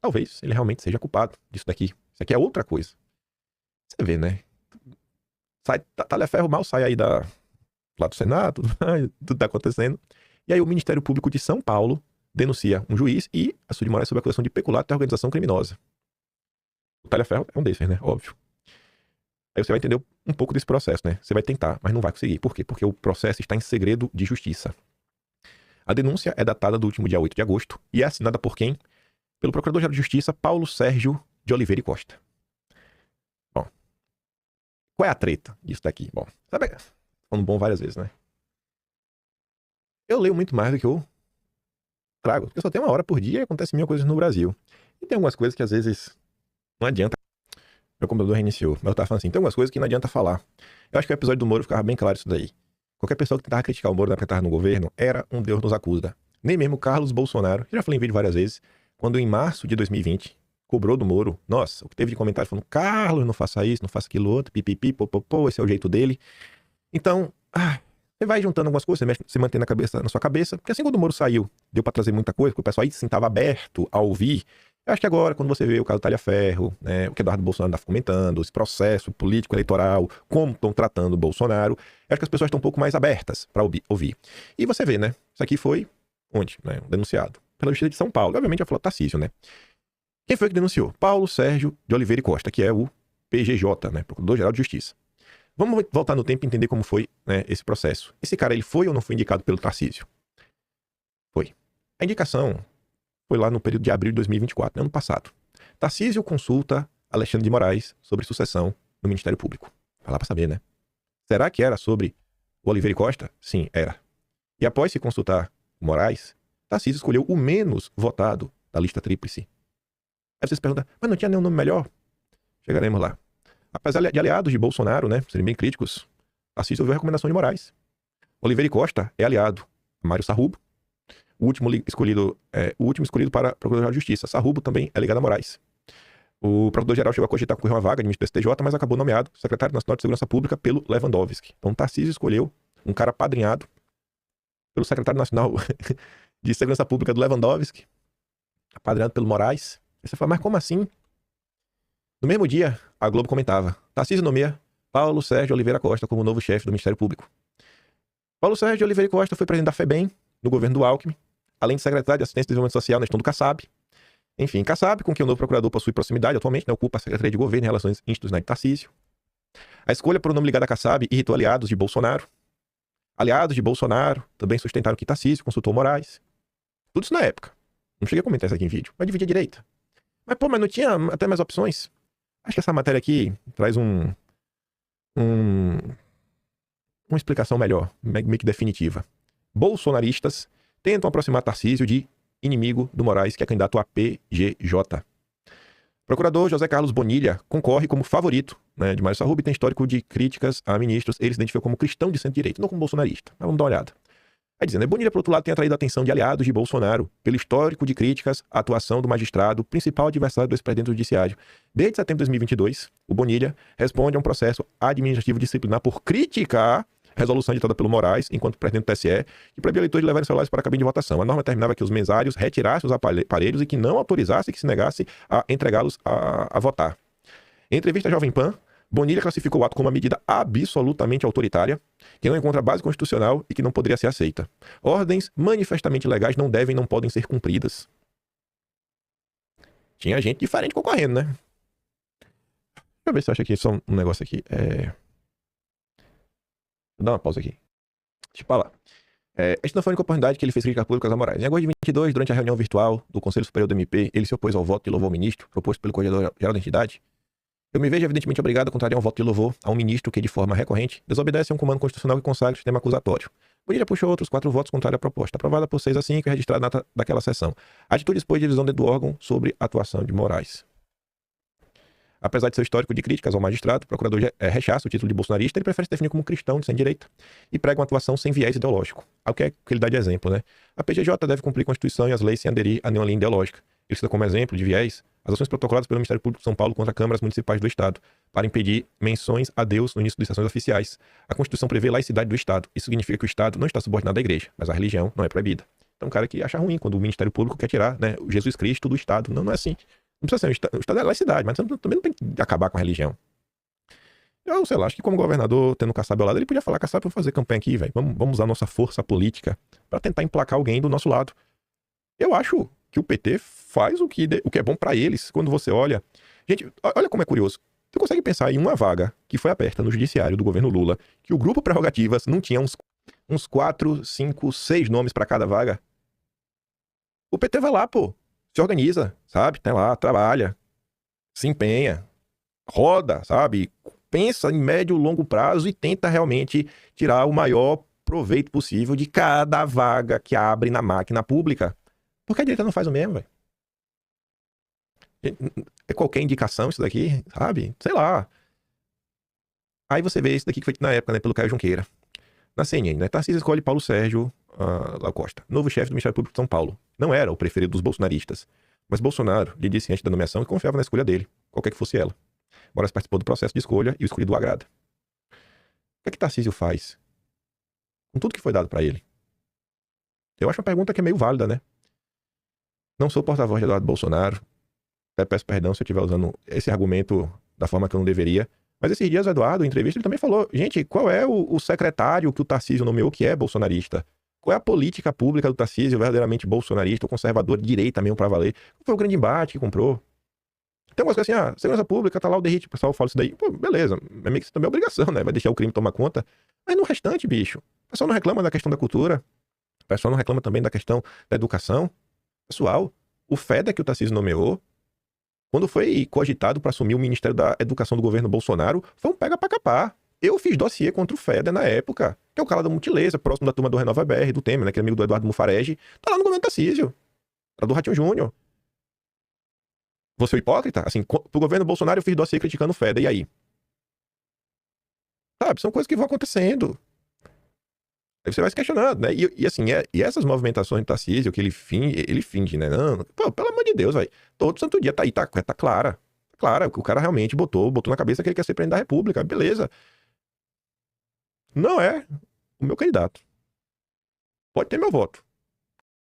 talvez ele realmente seja culpado disso daqui. Isso aqui é outra coisa. Você vê, né? Talhaferro mal sai aí lá do Senado, tudo tá acontecendo. E aí o Ministério Público de São Paulo denuncia um juiz e Açude de Moraes sob acusação de peculato e organização criminosa. O Talhaferro é um desses, né? Óbvio. Aí você vai entender um pouco desse processo, né? Você vai tentar, mas não vai conseguir. Por quê? Porque o processo está em segredo de justiça. A denúncia é datada do último dia 8 de agosto e é assinada por quem? Pelo Procurador-Geral de Justiça, Paulo Sérgio de Oliveira e Costa. Bom, qual é a treta disso daqui? Bom, sabe, falando bom várias vezes, né? Eu leio muito mais do que eu trago, porque eu só tenho 1 hora por dia e acontecem 1000 coisas no Brasil. E tem algumas coisas que às vezes não adianta. Meu computador reiniciou, mas eu tava falando assim, tem algumas coisas que não adianta falar. Eu acho que o episódio do Moro ficava bem claro isso daí. Qualquer pessoa que tentava criticar o Moro na época que tava no governo era um Deus nos acusa. Nem mesmo Carlos Bolsonaro, que já falei em vídeo várias vezes, quando em março de 2020 cobrou do Moro, nossa, o que teve de comentário falando, Carlos, não faça isso, não faça aquilo outro, pipipi, popopô, esse é o jeito dele. Então, você vai juntando algumas coisas, você mantém na sua cabeça, porque assim quando o Moro saiu, deu pra trazer muita coisa, porque o pessoal aí sim tava aberto a ouvir. Eu acho que agora, quando você vê o caso do Talhaferro, né, o que Eduardo Bolsonaro está comentando, esse processo político eleitoral, como estão tratando o Bolsonaro, eu acho que as pessoas estão um pouco mais abertas para ouvir. E você vê, né? Isso aqui foi onde? Né, denunciado pela Justiça de São Paulo. Obviamente já falou Tarcísio, né? Quem foi que denunciou? Paulo Sérgio de Oliveira e Costa, que é o PGJ, né? Procurador-Geral de Justiça. Vamos voltar no tempo e entender como foi, né, esse processo. Esse cara, ele foi ou não foi indicado pelo Tarcísio? Foi. A indicação foi lá no período de abril de 2024, ano passado. Tarcísio consulta Alexandre de Moraes sobre sucessão no Ministério Público. Vai lá pra saber, né? Será que era sobre o Oliveira e Costa? Sim, era. E após se consultar Moraes, Tarcísio escolheu o menos votado da lista tríplice. Aí você se pergunta, mas não tinha nenhum nome melhor? Chegaremos lá. Apesar de aliados de Bolsonaro, né, serem bem críticos, Tarcísio ouviu a recomendação de Moraes. Oliveira e Costa é aliado a Mário Sarrubo, o último escolhido para Procurador-Geral de Justiça. Sarrubo também é ligado a Morais. O Procurador-Geral chegou a cogitar concorrer uma vaga de ministro do STJ, mas acabou nomeado secretário nacional de Segurança Pública pelo Lewandowski. Então Tarcísio escolheu um cara apadrinhado pelo secretário nacional de Segurança Pública do Lewandowski, apadrinhado pelo Moraes. E você fala, mas como assim? No mesmo dia, a Globo comentava, Tarcísio nomeia Paulo Sérgio Oliveira Costa como novo chefe do Ministério Público. Paulo Sérgio Oliveira Costa foi presidente da FEBEM, no governo do Alckmin, além de secretário de Assistência e Desenvolvimento Social na gestão do Kassab. Enfim, Kassab, com quem o novo procurador possui proximidade atualmente, né, ocupa a Secretaria de Governo e Relações Institucionais de Tarcísio. A escolha por um nome ligado a Kassab irritou aliados de Bolsonaro. Aliados de Bolsonaro também sustentaram que Tarcísio consultou Moraes. Tudo isso na época. Não cheguei a comentar isso aqui em vídeo, mas dividir a direita. Mas não tinha até mais opções? Acho que essa matéria aqui traz uma explicação melhor, meio que definitiva. Bolsonaristas tentam aproximar Tarcísio de inimigo do Moraes, que é candidato a PGJ. Procurador José Carlos Bonilha concorre como favorito, né, de Mário Sarrubo e tem histórico de críticas a ministros. Ele se identificou como cristão de centro-direita, não como bolsonarista. Mas vamos dar uma olhada. Aí dizendo, Bonilha, por outro lado, tem atraído a atenção de aliados de Bolsonaro pelo histórico de críticas à atuação do magistrado, principal adversário do ex-presidente do Judiciário. Desde setembro de 2022, o Bonilha responde a um processo administrativo disciplinar por criticar resolução editada pelo Moraes, enquanto presidente do TSE, que proibia eleitores de levarem celulares para a cabine de votação. A norma determinava que os mesários retirassem os aparelhos e que não autorizasse que se negasse a entregá-los a votar. Em entrevista à Jovem Pan, Bonilha classificou o ato como uma medida absolutamente autoritária, que não encontra base constitucional e que não poderia ser aceita. Ordens manifestamente legais não podem ser cumpridas. Tinha gente diferente concorrendo, né? Deixa eu ver se eu acho aqui só um negócio aqui. Vou dar uma pausa aqui. Deixa eu falar. Esta não foi a única oportunidade que ele fez críticas públicas a Moraes. Em agosto de 2022, durante a reunião virtual do Conselho Superior do MP, ele se opôs ao voto de louvor ao ministro, proposto pelo Coordenador-Geral da entidade. Eu me vejo evidentemente obrigado a contrariar um voto de louvor a um ministro que, de forma recorrente, desobedece a um comando constitucional que consagra o sistema acusatório. Bonilha puxou outros 4 votos contrários à proposta, aprovada por 6-5 e registrada na ata daquela sessão. A atitude expôs divisão dentro do órgão sobre a atuação de Moraes. Apesar de seu histórico de críticas ao magistrado, o procurador rechaça o título de bolsonarista, ele prefere se definir como cristão de centro-direita e prega uma atuação sem viés ideológico. Algo que ele dá de exemplo, né? A PGJ deve cumprir a Constituição e as leis sem aderir a nenhuma linha ideológica. Ele cita como exemplo de viés as ações protocoladas pelo Ministério Público de São Paulo contra câmaras municipais do Estado, para impedir menções a Deus no início das sessões oficiais. A Constituição prevê laicidade do Estado. Isso significa que o Estado não está subordinado à Igreja, mas a religião não é proibida. é um cara que acha ruim quando o Ministério Público quer tirar, né, o Jesus Cristo do Estado. Não, não é assim. Não precisa ser o Estado é laicidade, mas também não tem que acabar com a religião. Eu, sei lá, acho que como governador, tendo Kassab ao lado, ele podia falar: Kassab, vamos fazer campanha aqui, velho. Vamos usar nossa força política pra tentar emplacar alguém do nosso lado. Eu acho que o PT faz o que é bom pra eles. Quando você olha... Gente, olha como é curioso. Você consegue pensar em uma vaga que foi aberta no judiciário do governo Lula, que o grupo Prerrogativas não tinha uns 4, 5, 6 nomes pra cada vaga? O PT vai lá, pô. Se organiza, sabe? Tá lá, trabalha, se empenha, roda, sabe? Pensa em médio e longo prazo e tenta realmente tirar o maior proveito possível de cada vaga que abre na máquina pública. Por que a direita não faz o mesmo, velho? É qualquer indicação isso daqui, sabe? Sei lá. Aí você vê isso daqui que foi na época, né, pelo Caio Junqueira. Na CNN, né? Tarcísio escolhe Paulo Sérgio da Costa, novo chefe do Ministério Público de São Paulo. Não era o preferido dos bolsonaristas, mas Bolsonaro lhe disse antes da nomeação que confiava na escolha dele, qualquer que fosse ela. Moraes participou do processo de escolha e o escolhido o agrada. O que é que Tarcísio faz com tudo que foi dado pra ele? Eu acho uma pergunta que é meio válida, né? Não sou porta-voz de Eduardo Bolsonaro. Até peço perdão se eu estiver usando esse argumento da forma que eu não deveria. Mas esses dias o Eduardo, em entrevista, ele também falou: gente, qual é o secretário que o Tarcísio nomeou que é bolsonarista? Qual é a política pública do Tarcísio verdadeiramente bolsonarista, ou conservador de direita mesmo pra valer? Qual foi o grande embate que comprou? Tem algumas coisas assim, segurança pública, tá lá o derrite, o pessoal fala isso daí. Pô, beleza, é meio que isso também é obrigação, né? Vai deixar o crime tomar conta. Mas no restante, bicho, o pessoal não reclama da questão da cultura, o pessoal não reclama também da questão da educação. Pessoal, o FEDA que o Tarcísio nomeou, quando foi cogitado para assumir o Ministério da Educação do governo Bolsonaro, foi um pega pra capar. Eu fiz dossiê contra o FEDA na época, que é o cara da Multilesa, próximo da turma do Renova BR, do Temer, né, que é amigo do Eduardo Mufarege, tá lá no governo Tarcísio, era do Ratinho Júnior. Você é hipócrita? Assim, pro governo Bolsonaro eu fiz dossiê criticando o FEDA, e aí? Sabe, são coisas que vão acontecendo. Aí você vai se questionando, né? E assim, e essas movimentações do Tarcísio, que ele finge, né? Não, pô, pelo amor de Deus, velho. Todo santo dia tá aí, tá clara. Tá clara, o cara realmente botou na cabeça que ele quer ser presidente da República, beleza. Não é o meu candidato. Pode ter meu voto.